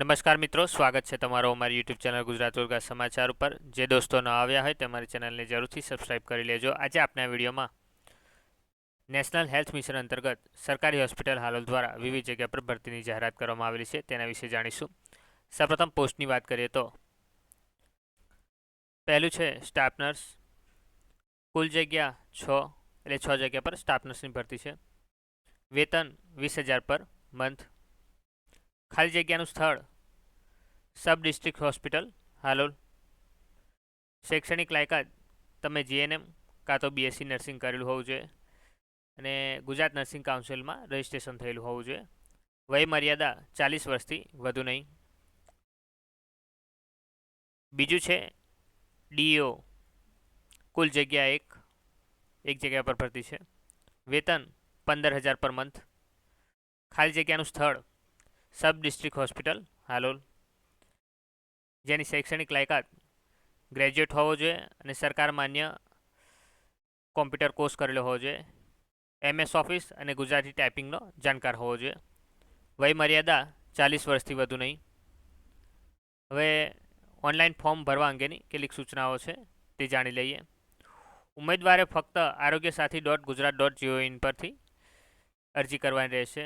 નમસ્કાર મિત્રો, સ્વાગત છે તમારો અમારી યુટ્યુબ ચેનલ ગુજરાત ઉર્ગા સમાચાર ઉપર। જે દોસ્તો ન આવ્યા હોય તે અમારી ચેનલને જરૂરથી સબસ્ક્રાઇબ કરી લેજો। આજે આપણે આ વિડીયોમાં નેશનલ હેલ્થ મિશન અંતર્ગત સરકારી હોસ્પિટલ હાલોલ દ્વારા વિવિધ જગ્યા પર ભરતીની જાહેરાત કરવામાં આવેલી છે તેના વિશે જાણીશું। સૌપ્રથમ પોસ્ટની વાત કરીએ તો પહેલું છે સ્ટાફ નર્સ। કુલ જગ્યા 6 એટલે 6 જગ્યા પર સ્ટાફ નર્સની ભરતી છે। વેતન 20,000 પર મંથ। ખાલી જગ્યાનું સ્થળ સબ ડિસ્ટ્રિક્ટ હોસ્પિટલ હાલોલ। શૈક્ષણિક લાયકાત તમે જીએનએમ કાં તો બીએસસી નર્સિંગ કરેલું હોવું જોઈએ અને ગુજરાત નર્સિંગ કાઉન્સિલમાં રજિસ્ટ્રેશન થયેલું હોવું જોઈએ। વય મર્યાદા 40 વર્ષથી વધુ નહીં। બીજું છે ડીઓ। કુલ જગ્યા એક જગ્યા પર ભરતી છે। વેતન 15,000 પર મંથ। ખાલી જગ્યાનું સ્થળ સબ ડિસ્ટ્રિક્ટ હોસ્પિટલ હાલોલ। જેની શૈક્ષણિક લાયકાત ગ્રેજ્યુએટ હોવો જોઈએ અને સરકાર માન્ય કોમ્પ્યુટર કોર્સ કરેલો હોવો જોઈએ। એમએસ ઓફિસ અને ગુજરાતી ટાઈપિંગનો જાણકાર હોવો જોઈએ। વય મર્યાદા 40 વર્ષથી વધુ નહીં। હવે ઓનલાઈન ફોર્મ ભરવા અંગેની કેટલીક સૂચનાઓ છે તે જાણી લઈએ। ઉમેદવારે ફક્ત arogyasathi.gujarat.gov.in પરથી અરજી કરવાની રહેશે।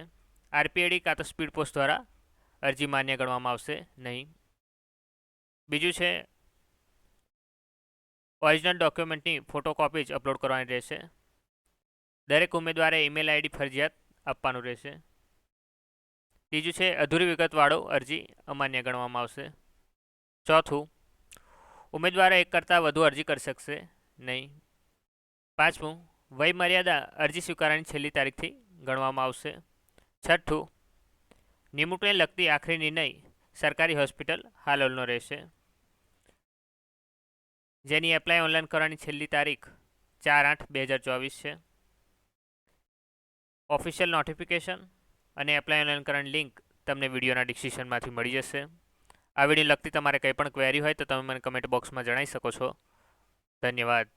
આરપીએડી કાં તો સ્પીડ પોસ્ટ દ્વારા અરજી માન્ય ગણવામાં આવશે નહીં। બીજું છે ઓરિજિનલ ડોક્યુમેન્ટની ફોટોકોપી જ અપલોડ કરવાની રહેશે। દરેક ઉમેદવારે ઈમેલ આઈડી ફરજિયાત આપવાનું રહેશે। ત્રીજું છે અધૂરી વિગતવાળો અરજી અમાન્ય ગણવામાં આવશે। ચોથું, ઉમેદવારો એક કરતાં વધુ અરજી કરી શકશે નહીં। પાંચમું, વય મર્યાદા અરજી સ્વીકારવાની છેલ્લી તારીખથી ગણવામાં આવશે। છઠ્ઠું, નિમણૂકને લગતી આખરી નિર્ણય સરકારી હોસ્પિટલ હાલોલનો રહેશે। જેની એપ્લાય ઓનલાઈન કરવાની છેલ્લી તારીખ 4/8/2024 છે। ઓફિશિયલ નોટિફિકેશન અને એપ્લાય ઓનલાઈન કરવાની લિંક તમને વિડીયોના ડિસ્ક્રિપ્શનમાંથી મળી જશે। આ વિડીયો લગતી તમારે કંઈ પણ ક્વેરી હોય તો તમે મને કમેન્ટ બોક્સમાં જણાવી શકો છો। ધન્યવાદ।